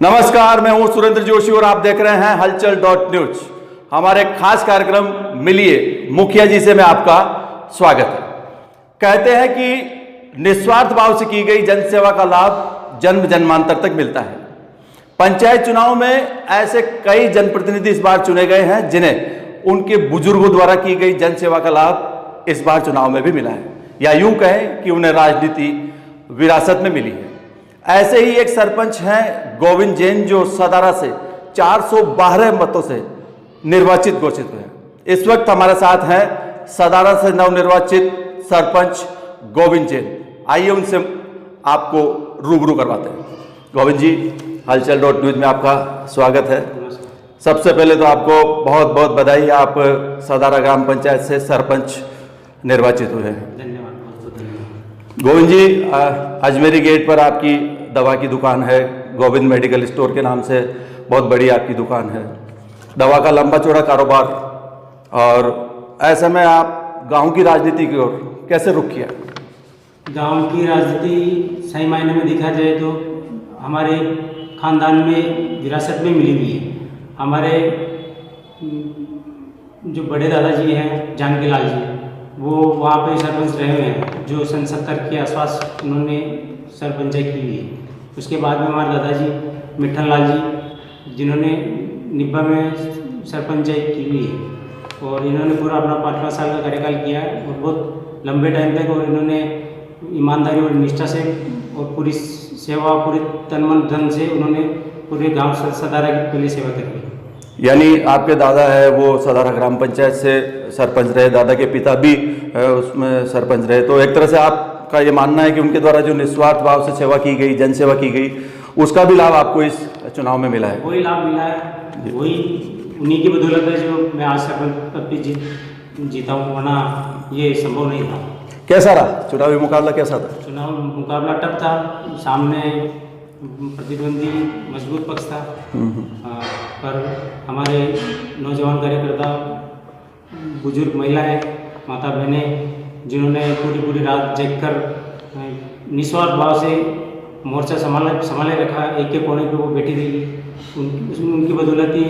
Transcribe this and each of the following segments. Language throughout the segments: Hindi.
नमस्कार, मैं हूं सुरेंद्र जोशी और आप देख रहे हैं हलचल.न्यूज। हमारे खास कार्यक्रम मिलिए मुखिया जी से मैं आपका स्वागत है। कहते हैं कि निस्वार्थ भाव से की गई जनसेवा का लाभ जन्म जन्मांतर तक मिलता है। पंचायत चुनाव में ऐसे कई जनप्रतिनिधि इस बार चुने गए हैं जिन्हें उनके बुजुर्गों द्वारा की गई जनसेवा का लाभ इस बार चुनाव में भी मिला है, या यूं कहें कि उन्हें राजनीति विरासत में मिली है। ऐसे ही एक सरपंच हैं गोविंद जैन, जो सदारा से 412 मतों से निर्वाचित घोषित हुए। इस वक्त हमारे साथ हैं सदारा से नवनिर्वाचित सरपंच गोविंद जैन। आइए उनसे आपको रूबरू करवाते हैं। गोविंद जी, हलचल.न्यूज में आपका स्वागत है। सबसे पहले तो आपको बहुत बहुत बधाई, आप सदारा ग्राम पंचायत से सरपंच निर्वाचित हुए हैं। धन्यवाद। गोविंद जी, अजमेरी गेट पर आपकी दवा की दुकान है, गोविंद मेडिकल स्टोर के नाम से बहुत बड़ी आपकी दुकान है। दवा का लंबा चौड़ा कारोबार, और ऐसे में आप गांव की राजनीति की ओर कैसे रुख किया? गांव की राजनीति सही मायने में देखा जाए तो हमारे खानदान में विरासत में मिली हुई है। हमारे जो बड़े दादाजी हैं जानकी लाल जी, वो वहाँ पे सरपंच रहे हुए हैं, जो सन 70 के आसपास उन्होंने सरपंचाई की हुई है। उसके बाद में हमारे दादाजी मिठन लाल जी, जिन्होंने निब्बा में सरपंचाई की हुई है, और इन्होंने पूरा अपना 5 साल का कार्यकाल किया है, और बहुत लंबे टाइम तक, और इन्होंने ईमानदारी और निष्ठा से और पूरी सेवा, पूरे तन मन धन से उन्होंने पूरे गांव सदारा की पहले सेवा करी। यानी आपके दादा है वो सदारा ग्राम पंचायत से सरपंच रहे, दादा के पिता भी उसमें सरपंच रहे, तो एक तरह से आपका ये मानना है कि उनके द्वारा जो निस्वार्थ भाव से सेवा की गई, जनसेवा की गई, उसका भी लाभ आपको इस चुनाव में मिला है? वही लाभ मिला है, वही उन्हीं की बदौलत है जो मैं आज सरपंच पद पे जीता हूँ, वरना ये संभव नहीं था। कैसा रहा चुनावी मुकाबला, कैसा था? चुनाव मुकाबला टफ था, सामने प्रतिद्वंदी मजबूत पक्ष था, पर हमारे नौजवान कार्यकर्ता, बुजुर्ग महिलाएं, माता बहनें, जिन्होंने पूरी रात जगकर निस्वार्थ भाव से मोर्चा संभाले रखा, एक के कोने पे वो बैठी रही, उनकी बदौलत ही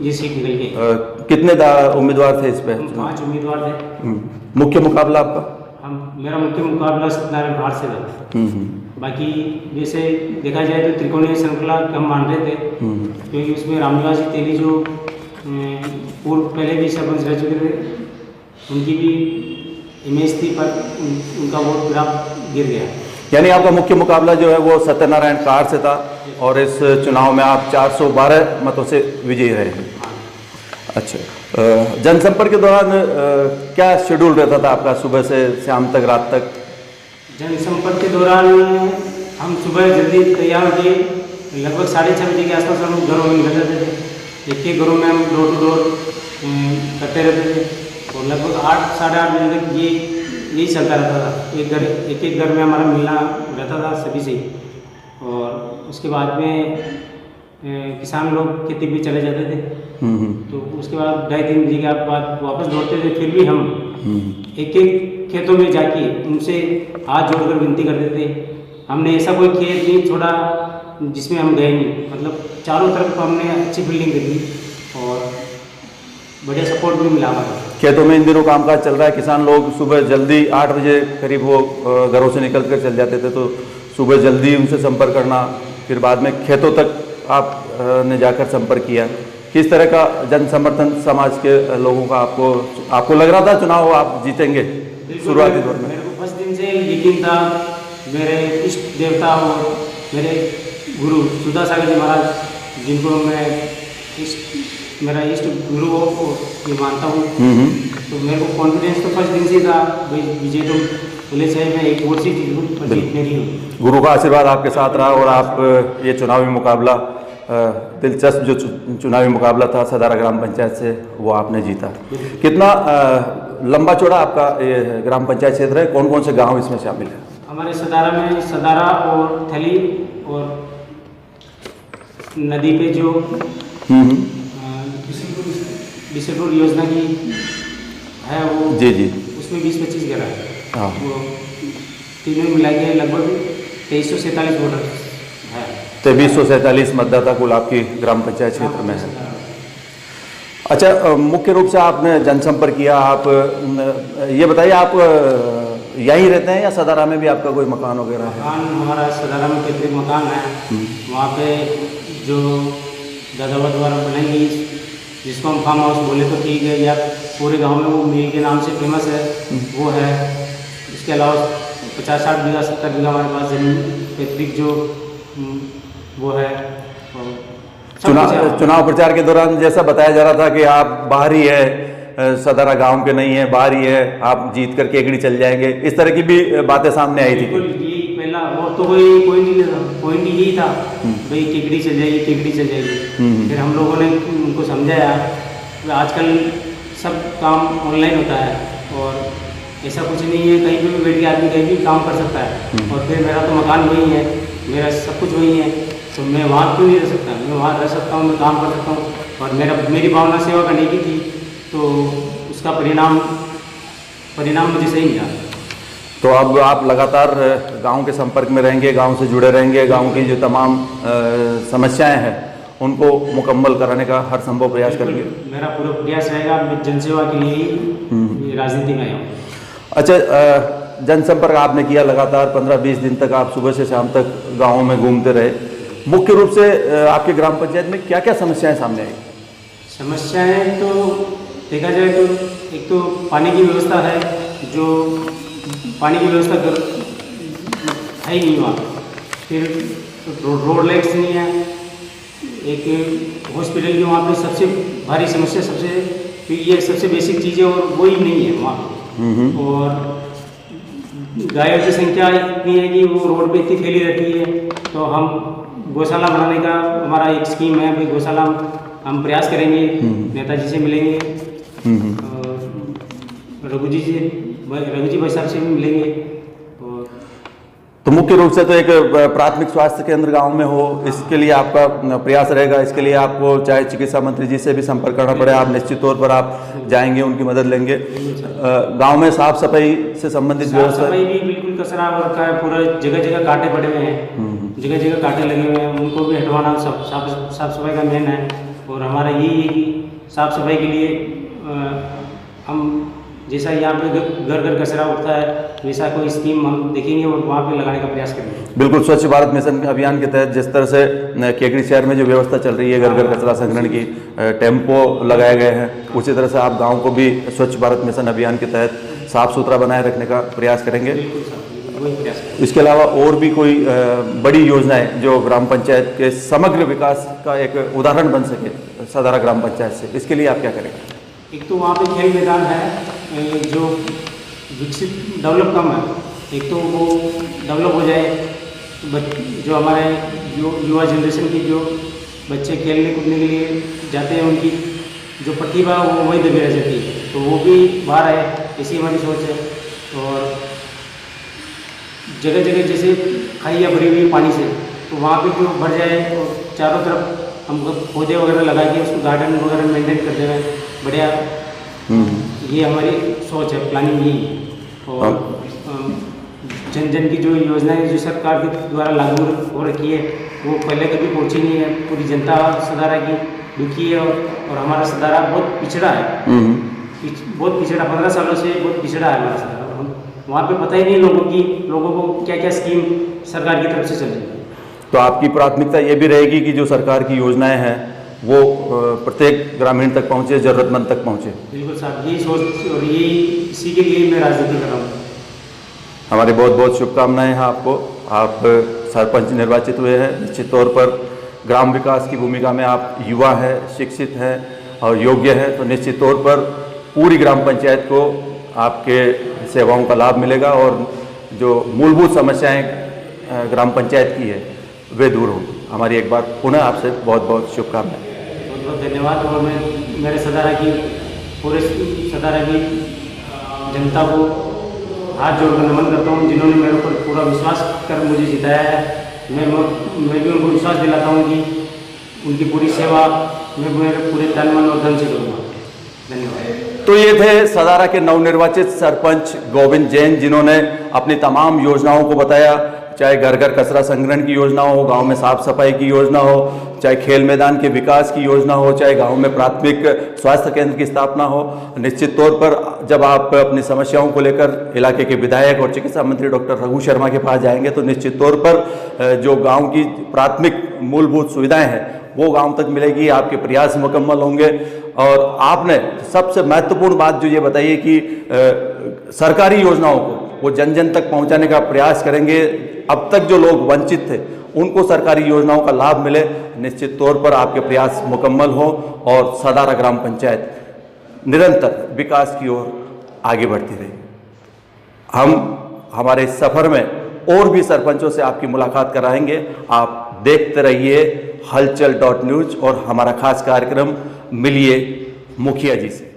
ये सीट निकल गई। कितने उम्मीदवार थे इस पे? 5 उम्मीदवार थे। मुख्य मुकाबला आपका? मेरा मुख्य मुकाबला सत्यनारायण भाट से था। बाकी जैसे देखा जाए तो त्रिकोणीय श्रृंखला हम मान रहे थे, क्योंकि उसमें रामनिवास जी तेली जो पूर्व पहले भी सरपंच रह चुके थे, उनकी भी इमेज थी, पर उनका वोट ग्राफ गिर गया। यानी आपका मुख्य मुकाबला जो है वो सत्यनारायण कार से था, और इस चुनाव में आप 412 मतों से विजयी रहे हैं। अच्छा, जनसंपर्क के दौरान क्या शेड्यूल रहता था आपका, सुबह से शाम तक, रात तक? जनसंपर्क के दौरान हम सुबह जल्दी तैयार होकर लगभग 6:30 बजे के आसपास हम घरों में निकल जाते थे। एक घरों में हम डोर टू डोर करते रहते थे, और लगभग 8 साढ़े 8 बजे तक यही चलता रहता था। एक घर में हमारा मिलना रहता था सभी से, और उसके बाद में किसान लोग खेती भी चले जाते थे, तो उसके बाद 2:30-3 बजे के बाद वापस लौटते थे। फिर भी हम एक खेतों में जाके उनसे हाथ जोड़कर विनती करते थे। हमने ऐसा कोई खेत नहीं छोड़ा जिसमें हम गए नहीं, मतलब चारों तरफ हमने अच्छी बिल्डिंग करी, और बढ़िया सपोर्ट भी मिला हमारा। खेतों में इन दिनों कामकाज चल रहा है, किसान लोग सुबह जल्दी 8 बजे करीब वो घरों से निकल कर चल जाते थे, तो सुबह जल्दी उनसे संपर्क करना, फिर बाद में खेतों तक आप ने जाकर संपर्क किया। किस तरह का जन समर्थन समाज के लोगों का आपको लग रहा था चुनाव आप जीतेंगे शुरुआती दौर में? मेरे को फर्स्ट दिन से यकीन था। मेरे इष्ट देवता और मेरे गुरु सुधा सागर जी महाराज, जिनको मैं मेरा इष्ट गुरु हो ये मानता हूँ, तो मेरे को कॉन्फिडेंस तो फर्स्ट दिन से था, भाई विजय तो बोले चाहे मैं एक वोट से जीतूँ, पर जीतने नहीं हूँ। गुरु का आशीर्वाद आपके साथ रहा, और आप ये चुनावी मुकाबला, दिलचस्प जो चुनावी मुकाबला था सदारा ग्राम पंचायत से, वो आपने जीता। कितना लंबा चौड़ा आपका ये ग्राम पंचायत क्षेत्र है? कौन कौन से गांव इसमें शामिल है? हमारे सदारा में सदारा और थली और नदी पे जो बिशनपुर योजना की है वो, जी, उसमें 20-25 घर है। हाँ, वो तीनों मिला के लगभग 2347 वोटर है। 2347 मतदाता कुल आपकी ग्राम पंचायत क्षेत्र में है। अच्छा, मुख्य रूप से आपने जनसंपर्क किया। आप ये बताइए, आप यहीं रहते हैं या सदारा में भी आपका कोई मकान वगैरह है? मकान हमारा सदारा में पैतृक मकान है। वहाँ पे जो दादावा द्वारा बनाई, जिसको हम फार्म हाउस बोले तो ठीक है, या पूरे गांव में वो मिल के नाम से फेमस है, वो है। इसके अलावा 50-60 बीघा 70 बीघा हमारे पास जमीन पैतृक जो वो है। चुनाव प्रचार के दौरान जैसा बताया जा रहा था कि आप बाहरी है, सदारा गांव के नहीं है, बाहरी है, आप जीत करके केकड़ी चल जाएंगे, इस तरह की भी बातें सामने आई थी। ये पहला और तो कोई नहीं यही था भाई केकड़ी चल जाएगी, केकड़ी चल जाएगी। फिर हम लोगों ने उनको समझाया कि आजकल सब काम ऑनलाइन होता है और ऐसा कुछ नहीं है, कहीं पे भी बैठ के आदमी कहीं भी काम कर सकता है। और फिर मेरा तो मकान वही है, मेरा सब कुछ वही है, तो मैं वहाँ क्यों नहीं रह सकता? मैं वहाँ रह सकता हूँ, मैं काम कर सकता हूँ। और मेरी भावना सेवा करने की थी, तो उसका परिणाम मुझे सही मिला। तो अब आप लगातार गांव के संपर्क में रहेंगे, गांव से जुड़े रहेंगे, गांव की जो तमाम समस्याएं हैं उनको मुकम्मल कराने का हर संभव प्रयास करेंगे। मेरा पूरा प्रयास रहेगा, मैं जनसेवा के लिए ही राजनीति में आया हूँ। अच्छा, जनसंपर्क आपने किया लगातार 15-20 दिन तक, आप सुबह से शाम तक गाँव में घूमते रहे। मुख्य रूप से आपके ग्राम पंचायत में क्या क्या समस्याएं सामने आई? समस्याएं तो देखा जाए तो एक तो पानी की व्यवस्था है, जो पानी की व्यवस्था है ही नहीं वहाँ। फिर रोड लाइट्स नहीं है। एक हॉस्पिटल की वहाँ पे सबसे भारी समस्या, सबसे बेसिक चीज़ें और वो ही नहीं है वहाँ। और गायों की संख्या इतनी है कि वो रोड पे इतनी फैली रहती है। तो हम गौशाला बनाने का हमारा एक स्कीम है, भाई गौशाला हम प्रयास करेंगे, नेताजी से मिलेंगे, रघु जी भाई साहब से भी मिलेंगे। तो मुख्य रूप से तो एक प्राथमिक स्वास्थ्य केंद्र गांव में हो, इसके लिए आपका प्रयास रहेगा। इसके लिए आपको चाहे चिकित्सा मंत्री जी से भी संपर्क करना पड़े, आप निश्चित तौर पर आप जाएंगे, उनकी मदद लेंगे। गांव में साफ सफाई से संबंधित व्यवस्था, सफाई भी बिल्कुल कचरा रखा है, पूरा जगह जगह कांटे पड़े हुए हैं, जगह जगह कांटे लगे हुए हैं, उनको भी हटवाना साफ सफाई का मेन है। और हमारा यही है कि साफ सफाई के लिए हम जैसा यहाँ पे घर घर कचरा उठता है, वैसा कोई स्कीम हम देखेंगे और वहाँ पे लगाने का प्रयास करेंगे। बिल्कुल, स्वच्छ भारत मिशन अभियान के तहत जिस तरह से केकड़ी शहर में जो व्यवस्था चल रही है घर घर कचरा संग्रहण की, टेम्पो लगाए गए हैं, उसी तरह से आप गाँव को भी स्वच्छ भारत मिशन अभियान के तहत साफ सुथरा बनाए रखने का प्रयास करेंगे। इसके अलावा और भी कोई बड़ी योजनाएं जो ग्राम पंचायत के समग्र विकास का एक उदाहरण बन सके सदारा ग्राम पंचायत से, इसके लिए आप क्या करेंगे? एक तो वहाँ पे खेल मैदान है जो विकसित डेवलप कम है, एक तो वो डेवलप हो जाए, जो हमारे युवा जनरेशन की जो बच्चे खेलने कूदने के लिए जाते हैं, उनकी जो प्रतिभा वो वहीं दबी रह जाती है, तो वो भी बाहर आए, ऐसी हमारी सोच है। और जगह जगह जैसे खाइयाँ भरी हुई पानी से, तो वहाँ पे जो भर जाए और चारों तरफ हम पौधे वगैरह लगा के उसको गार्डन वगैरह मेंटेन करते हुए बढ़िया, ये हमारी सोच है, प्लानिंग यही है। और जन जन की जो योजनाएं जो सरकार के द्वारा लागू हो रखी है वो पहले कभी पहुंची नहीं है। पूरी जनता सदारा की दुखी है और हमारा सदारा बहुत पिछड़ा है, बहुत पिछड़ा, 15 सालों से बहुत पिछड़ा है हमारा सदारा। वहाँ पे पता ही नहीं लोगों को क्या क्या स्कीम सरकार की तरफ से चल रही है। तो आपकी प्राथमिकता ये भी रहेगी कि जो सरकार की योजनाएं हैं वो प्रत्येक ग्रामीण तक पहुँचे, ज़रूरतमंद तक पहुँचे। बिल्कुल साहब, यही सोच और यही इसी के लिए मैं राजनीति कर रहा हूँ। हमारी बहुत बहुत शुभकामनाएं हैं आपको। आप सरपंच निर्वाचित हुए हैं, निश्चित तौर पर ग्राम विकास की भूमिका में आप युवा हैं, शिक्षित हैं और योग्य हैं, तो निश्चित तौर पर पूरी ग्राम पंचायत को आपके सेवाओं का लाभ मिलेगा और जो मूलभूत समस्याएं ग्राम पंचायत की है वे दूर होंगी। हमारी एक बार पुनः आपसे बहुत बहुत शुभकामनाएं। बहुत बहुत धन्यवाद। और मैं मेरे सदारा की पूरे सदारा की जनता को हाथ जोड़कर नमन करता हूँ, जिन्होंने मेरे ऊपर पूरा विश्वास कर मुझे जिताया है। मैं भी उनको विश्वास दिलाता हूँ कि उनकी पूरी सेवा मैं मेरे पूरे तन मन और धन से करूँगा। धन्यवाद। तो ये थे सदारा के नवनिर्वाचित सरपंच गोविंद जैन, जिन्होंने अपनी तमाम योजनाओं को बताया, चाहे घर घर कचरा संग्रहण की योजना हो, गांव में साफ सफाई की योजना हो, चाहे खेल मैदान के विकास की योजना हो, चाहे गांव में प्राथमिक स्वास्थ्य केंद्र की स्थापना हो। निश्चित तौर पर जब आप अपनी समस्याओं को लेकर इलाके के विधायक और चिकित्सा मंत्री डॉक्टर रघु शर्मा के पास जाएंगे तो निश्चित तौर पर जो गांव की प्राथमिक मूलभूत सुविधाएं हैं वो गांव तक मिलेगी, आपके प्रयास मुकम्मल होंगे। और आपने सबसे महत्वपूर्ण बात जो ये बताइए कि सरकारी योजनाओं को वो जन जन तक पहुंचाने का प्रयास करेंगे। अब तक जो लोग वंचित थे उनको सरकारी योजनाओं का लाभ मिले। निश्चित तौर पर आपके प्रयास मुकम्मल हो और सदारा ग्राम पंचायत निरंतर विकास की ओर आगे बढ़ती रहे। हम हमारे इस सफर में और भी सरपंचों से आपकी मुलाकात कराएंगे। आप देखते रहिए हलचल.न्यूज और हमारा खास कार्यक्रम मिलिए मुखिया जी से।